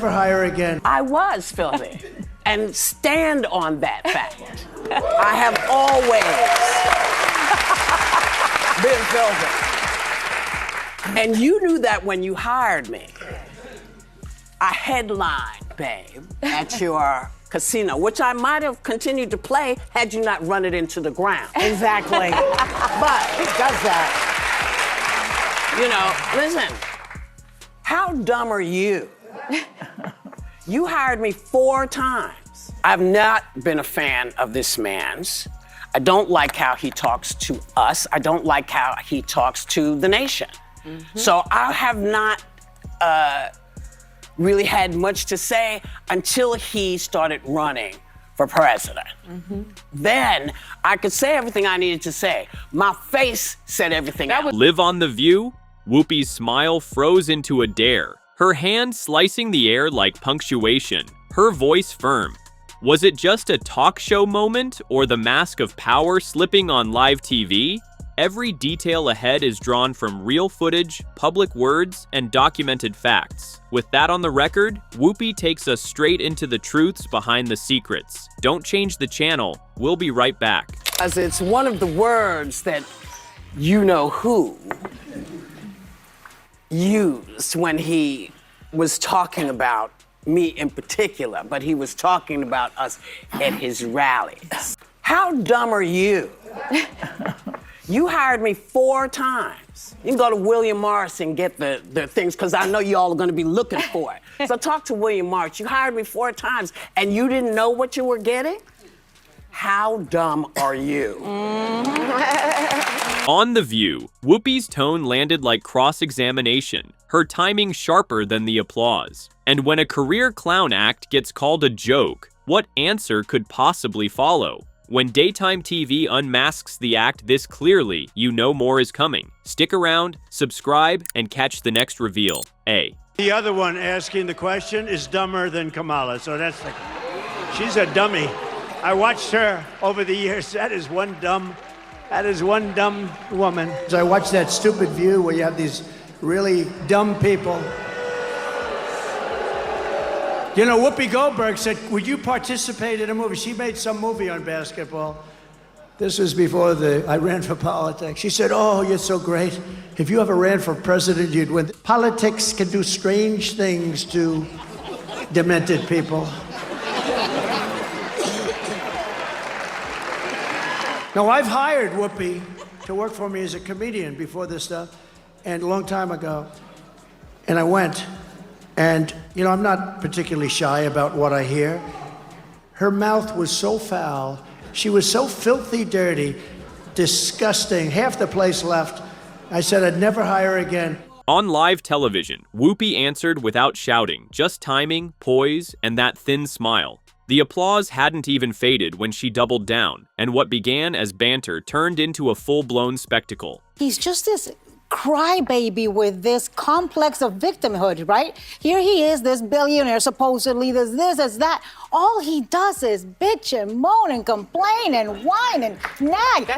Never hire again. I was filming, and stand on that fact. I have always been filming. And you knew that when you hired me. I headlined, babe, at your casino, which I might have continued to play had you not run it into the ground. Exactly. But He does that. you know, listen, how dumb are you? You hired me 4 times. I've not been a fan of this man's. I don't like how he talks to us. I don't like how he talks to the nation. So I have not really had much to say until he started running for president. Then I could say everything I needed to say. My face said everything else. Live on The View? Whoopi's smile froze into a dare. Her hand slicing the air like punctuation. Her voice firm. Was it just a talk show moment or the mask of power slipping on live TV? Every detail ahead is drawn from real footage, public words, and documented facts. With that on the record, Whoopi takes us straight into the truths behind the secrets. Don't change the channel. We'll be right back. Because it's one of the words that you know who used when he was talking about me in particular, but he was talking about us at his rallies. How dumb are you? You hired me 4 times. You can go to William Morris and get the things, because I know you all are going to be looking for it. So talk to William Morris. You hired me 4 times, and you didn't know what you were getting? How dumb are you? On The View, Whoopi's tone landed like cross-examination, her timing sharper than the applause. And when a career clown act gets called a joke, what answer could possibly follow? When daytime TV unmasks the act this clearly, you know more is coming. Stick around, subscribe, and catch the next reveal. A. The other one asking the question is dumber than Kamala, so she's a dummy. I watched her over the years. That is one dumb woman. So I watched that stupid View where you have these really dumb people. You know, Whoopi Goldberg said, would you participate in a movie? She made some movie on basketball. This was before I ran for politics. She said, oh, you're so great. If you ever ran for president, you'd win. Politics can do strange things to demented people. Now, I've hired Whoopi to work for me as a comedian before this stuff, and a long time ago. And I went. And, you know, I'm not particularly shy about what I hear. Her mouth was so foul. She was so filthy dirty, disgusting. Half the place left. I said I'd never hire again. On live television, Whoopi answered without shouting, just timing, poise, and that thin smile. The applause hadn't even faded when she doubled down, and what began as banter turned into a full-blown spectacle. He's just this crybaby with this complex of victimhood, right? Here he is, this billionaire, supposedly, there's this, there's that. All he does is bitch and moan and complain and whine and nag.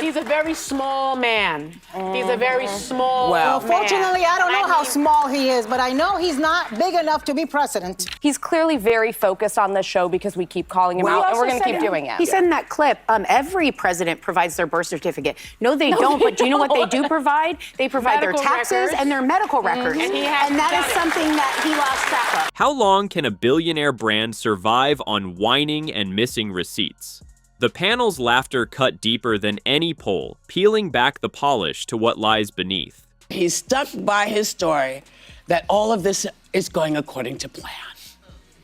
He's a very small man. He's a very small Well, man. fortunately, I don't know how small he is, but I know he's not big enough to be president. He's clearly very focused on the show because we keep calling him out, and we're going to keep doing it. He said in that clip, every president provides their birth certificate. No, they don't, but do you know what they do provide? They provide Medical their taxes records. and their medical records. And that is something that he lost track of. How long can a billionaire brand survive on whining and missing receipts? The panel's laughter cut deeper than any poll, peeling back the polish to what lies beneath. He's stuck by his story that all of this is going according to plan.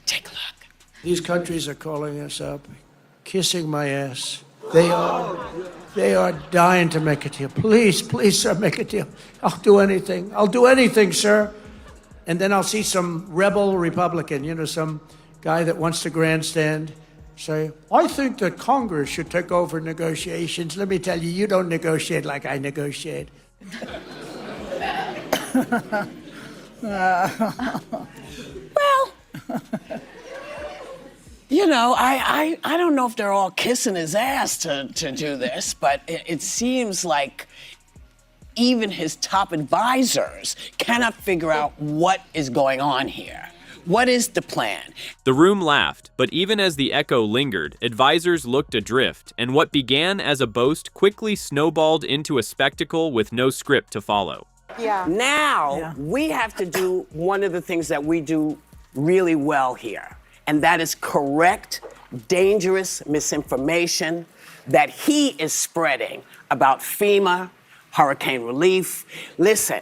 Take a look. These countries are calling us up, kissing my ass. They are dying to make a deal. Please, please, sir, make a deal. I'll do anything. I'll do anything, sir. And then I'll see some rebel Republican, you know, some guy that wants to grandstand, say, I think that Congress should take over negotiations. Let me tell you, you don't negotiate like I negotiate. Well, you know, I don't know if they're all kissing his ass to do this, but it seems like even his top advisors cannot figure out what is going on here. What is the plan? The room laughed, but even as the echo lingered, advisors looked adrift, and what began as a boast quickly snowballed into a spectacle with no script to follow. Now, we have to do one of the things that we do really well here, and that is correct dangerous misinformation that he is spreading about FEMA, hurricane relief. Listen,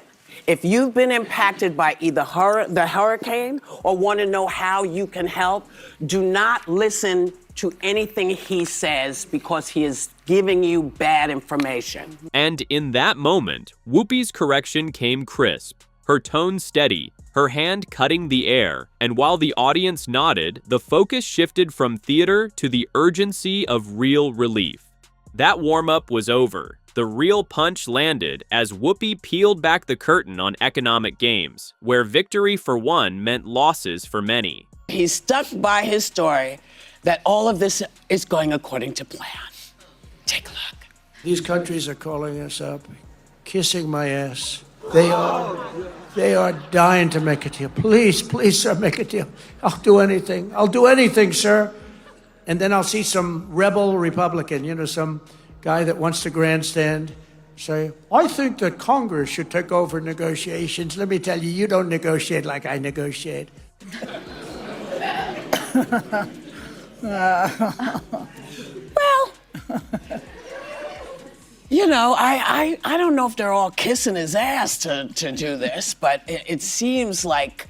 if you've been impacted by either the hurricane or want to know how you can help, do not listen to anything he says because he is giving you bad information. And in that moment, Whoopi's correction came crisp, her tone steady, her hand cutting the air, and while the audience nodded, the focus shifted from theater to the urgency of real relief. That warm-up was over. The real punch landed as Whoopi peeled back the curtain on economic games, where victory for one meant losses for many. He's stuck by his story that all of this is going according to plan. Take a look. These countries are calling us up, kissing my ass. They are dying to make a deal. Please, please, sir, make a deal. I'll do anything. I'll do anything, sir. And then I'll see some rebel Republican, some guy that wants to grandstand, say, I think that Congress should take over negotiations. Let me tell you, you don't negotiate like I negotiate. Well, I don't know if they're all kissing his ass to do this, but it seems like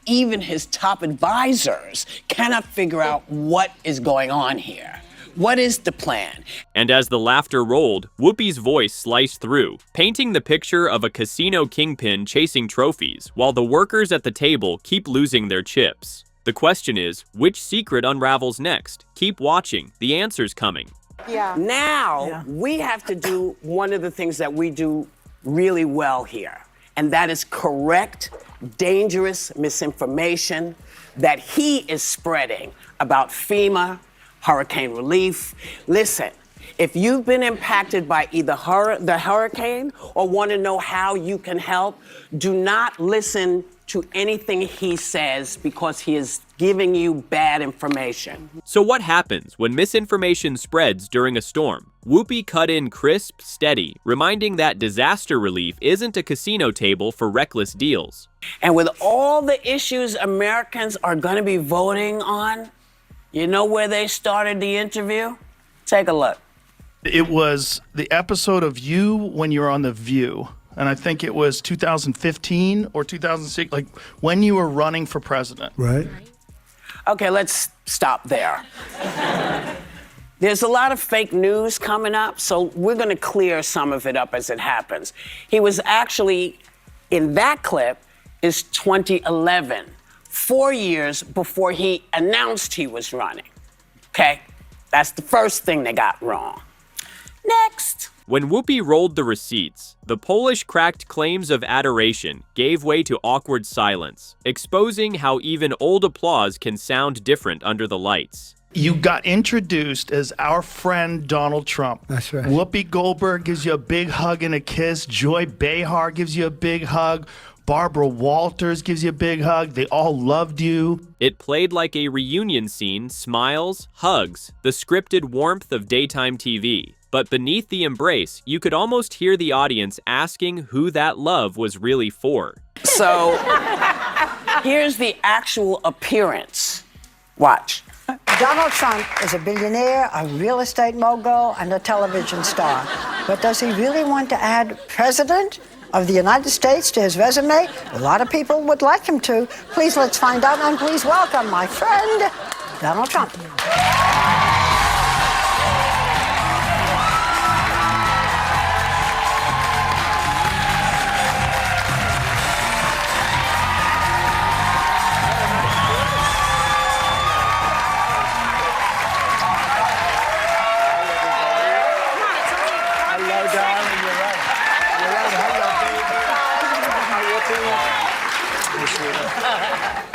even his top advisors cannot figure out what is going on here. What is the plan? And as the laughter rolled, Whoopi's voice sliced through, painting the picture of a casino kingpin chasing trophies, while the workers at the table keep losing their chips. The question is, which secret unravels next? Keep watching, the answer's coming. Now, we have to do one of the things that we do really well here, and that is correct dangerous misinformation that he is spreading about FEMA, hurricane relief. Listen, if you've been impacted by either the hurricane or want to know how you can help, do not listen to anything he says because he is giving you bad information. So what happens when misinformation spreads during a storm? Whoopi cut in crisp, steady, reminding that disaster relief isn't a casino table for reckless deals. And with all the issues Americans are going to be voting on, you know where they started the interview? Take a look. It was the episode of you when you were on The View. And I think it was 2015 or 2006, like when you were running for president. Right. Okay, let's stop there. There's a lot of fake news coming up, so we're going to clear some of it up as it happens. He was actually, in that clip, is 2011, 4 years before he announced he was running. Okay? That's the first thing they got wrong. Next. When Whoopi rolled the receipts, the Polish cracked claims of adoration gave way to awkward silence, exposing how even old applause can sound different under the lights. You got introduced as our friend Donald Trump. That's right. Whoopi Goldberg gives you a big hug and a kiss. Joy Behar gives you a big hug. Barbara Walters gives you a big hug. They all loved you. It played like a reunion scene, smiles, hugs, the scripted warmth of daytime TV. But beneath the embrace, you could almost hear the audience asking who that love was really for. So, here's the actual appearance. Watch. Donald Trump is a billionaire, a real estate mogul, and a television star. But does he really want to add president of the United States to his resume? A lot of people would like him to. Please, let's find out, and please welcome my friend, Donald Trump.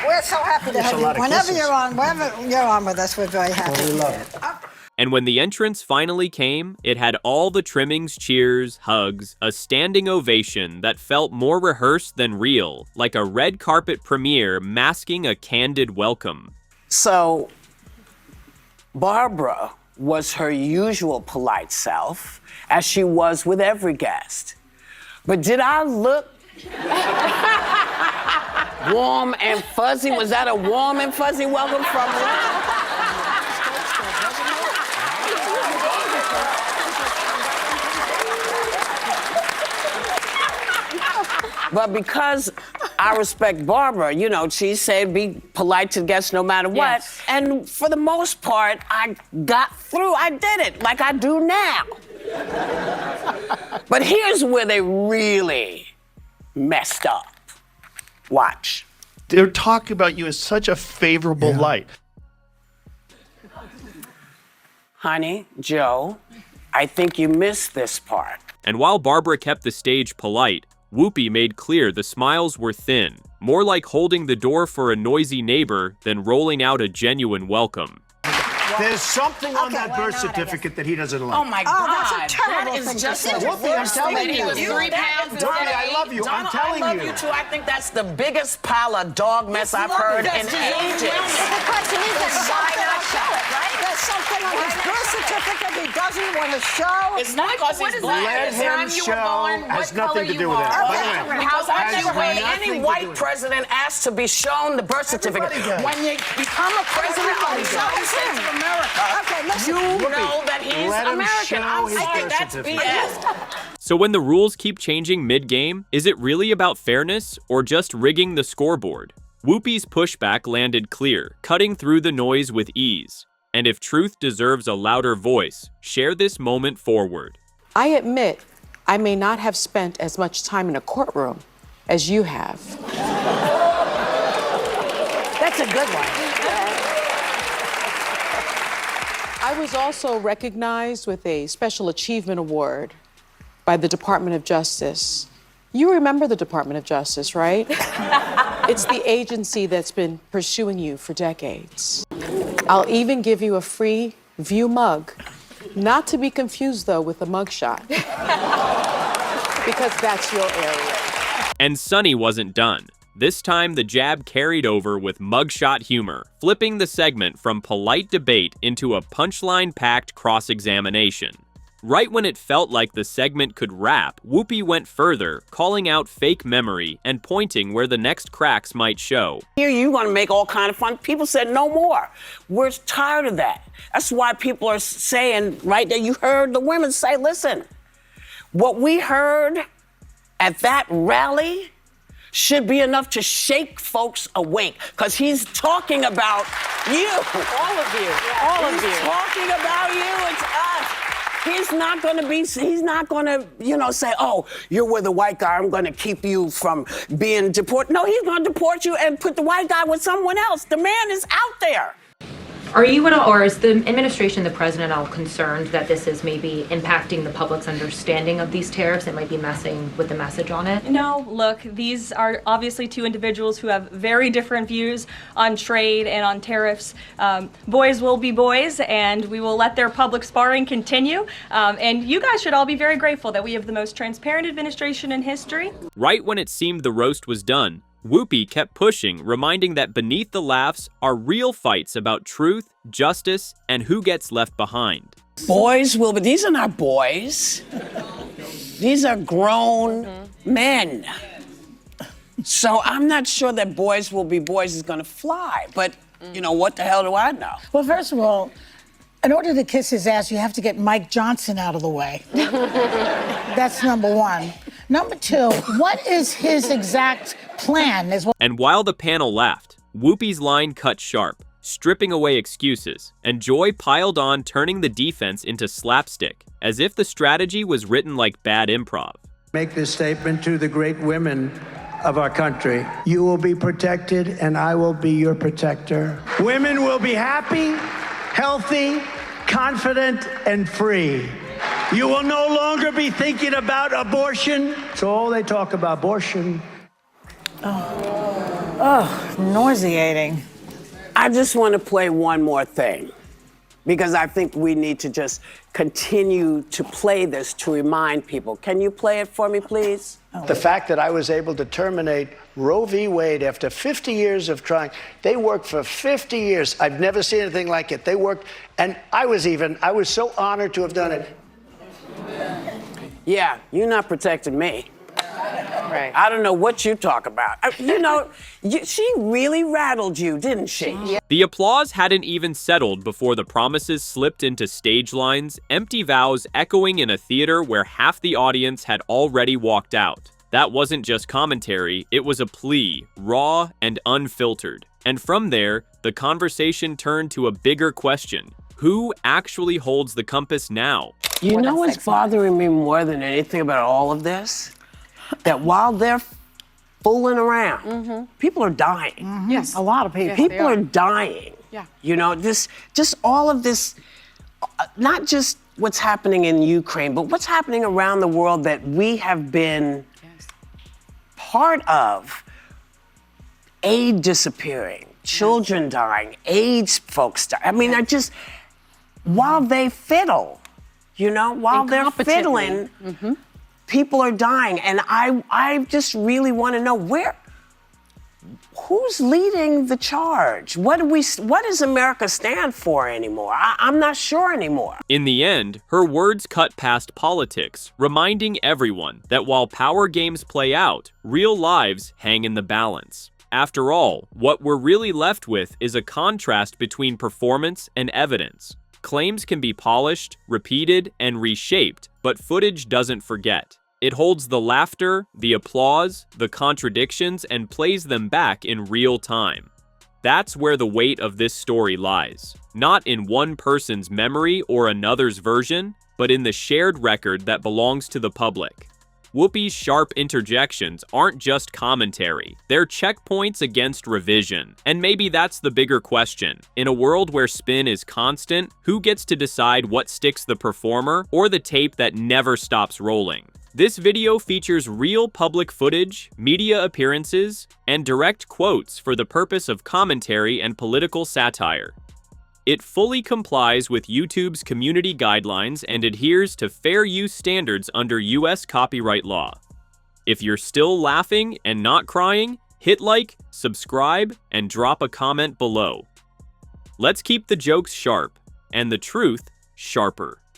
We're so happy to have you. Whenever you're on with us, we're very happy. We love it. And when the entrance finally came, it had all the trimmings, cheers, hugs, a standing ovation that felt more rehearsed than real, like a red carpet premiere masking a candid welcome. So, Barbara was her usual polite self, as she was with every guest. But did I look warm and fuzzy? Was that a warm and fuzzy welcome from her? But because I respect Barbara, you know, she said be polite to guests no matter what. Yes. And for the most part, I got through. I did it like I do now. But here's where they really messed up. Watch. They're talking about you in such a favorable light. Honey, Joe, I think you missed this part. And while Barbara kept the stage polite, Whoopi made clear the smiles were thin, more like holding the door for a noisy neighbor than rolling out a genuine welcome. There's something on that birth certificate that he doesn't like. Oh my God. That's a terrible that thing is to just say. the Whoopi, I'm worst telling thing you. was 3 pounds. Whoopi, I love you. I'm telling I love you. you too. I think that's the biggest pile of dog mess I've heard in ages. The question is, why not show it, right? There's something on his birth certificate he doesn't want to show. It's not because he's black. Let him show. Has nothing to do with that. By the way, Because I've never heard nothing any to white do with it. president asked to be shown the birth certificate. Everybody does. When you become a president of the United States of America, Okay, listen. you know that he's let him American. show I'm his sorry, birth that's certificate. BS. So when the rules keep changing mid-game, is it really about fairness or just rigging the scoreboard? Whoopi's pushback landed clear, cutting through the noise with ease. And if truth deserves a louder voice, share this moment forward. I admit I may not have spent as much time in a courtroom as you have. That's a good one. I was also recognized with a Special Achievement Award by the Department of Justice. You remember the Department of Justice, right? It's the agency that's been pursuing you for decades. I'll even give you a free View mug. Not to be confused, though, with a mugshot. Because that's your area. And Sonny wasn't done. This time, the jab carried over with mugshot humor, flipping the segment from polite debate into a punchline-packed cross-examination. Right when it felt like the segment could wrap, Whoopi went further, calling out fake memory and pointing where the next cracks might show. Here you want to make all kind of fun. People said no more. We're tired of that. That's why people are saying right there, you heard the women say, listen, what we heard at that rally should be enough to shake folks awake, because he's talking about you. All of you. All of you. He's talking about you. It's us. He's not going to, you know, say, oh, you're with a white guy, I'm going to keep you from being deported. No, he's going to deport you and put the white guy with someone else. The man is out there. Are you at all, or is the administration, the president, all concerned that this is maybe impacting the public's understanding of these tariffs? It might be messing with the message on it? No, look, these are obviously two individuals who have very different views on trade and on tariffs. Boys will be boys, and we will let their public sparring continue. And you guys should all be very grateful that we have the most transparent administration in history. Right when it seemed the roast was done, Whoopi kept pushing, reminding that beneath the laughs are real fights about truth, justice, and who gets left behind. Boys will be, these are not boys. These are grown men. So I'm not sure that boys will be boys is gonna fly, but you know, what the hell do I know? Well, first of all, in order to kiss his ass, you have to get Mike Johnson out of the way. That's number one. Number two, what is his exact plan? And while the panel laughed, Whoopi's line cut sharp, stripping away excuses, and joy piled on, turning the defense into slapstick, as if the strategy was written like bad improv. Make this statement to the great women of our country. You will be protected, and I will be your protector. Women will be happy, healthy, confident, and free. You will no longer be thinking about abortion. So all they talk about, abortion. Oh, nauseating. I just want to play one more thing. because I think we need to just continue to play this to remind people. Can you play it for me, please? The fact that I was able to terminate Roe v. Wade after 50 years of trying, they worked for 50 years. I've never seen anything like it. They worked, and I was so honored to have done it. Yeah, you're not protecting me. Right. I don't know what you talk about. She really rattled you, didn't she? Yeah. The applause hadn't even settled before the promises slipped into stage lines, empty vows echoing in a theater where half the audience had already walked out. That wasn't just commentary, it was a plea, raw and unfiltered. And from there, the conversation turned to a bigger question. Who actually holds the compass now? You know what's bothering me more than anything about all of this? That while they're fooling around, people are dying. Yes. A lot of people. People are dying. Yeah. You know, just all of this, not just what's happening in Ukraine, but what's happening around the world that we have been part of. Aid disappearing, children dying, AIDS folks dying. I mean, while they fiddle, while they're fiddling, people are dying. And I just really want to know who's leading the charge? What does America stand for anymore? I'm not sure anymore. In the end, her words cut past politics, reminding everyone that while power games play out, real lives hang in the balance. After all, what we're really left with is a contrast between performance and evidence. Claims can be polished, repeated, and reshaped, but footage doesn't forget. It holds the laughter, the applause, the contradictions, and plays them back in real time. That's where the weight of this story lies. Not in one person's memory or another's version, but in the shared record that belongs to the public. Whoopi's sharp interjections aren't just commentary, they're checkpoints against revision. And maybe that's the bigger question. In a world where spin is constant, who gets to decide what sticks, the performer or the tape that never stops rolling? This video features real public footage, media appearances, and direct quotes for the purpose of commentary and political satire. It fully complies with YouTube's community guidelines and adheres to fair use standards under US copyright law. If you're still laughing and not crying, hit like, subscribe, and drop a comment below. Let's keep the jokes sharp and the truth sharper.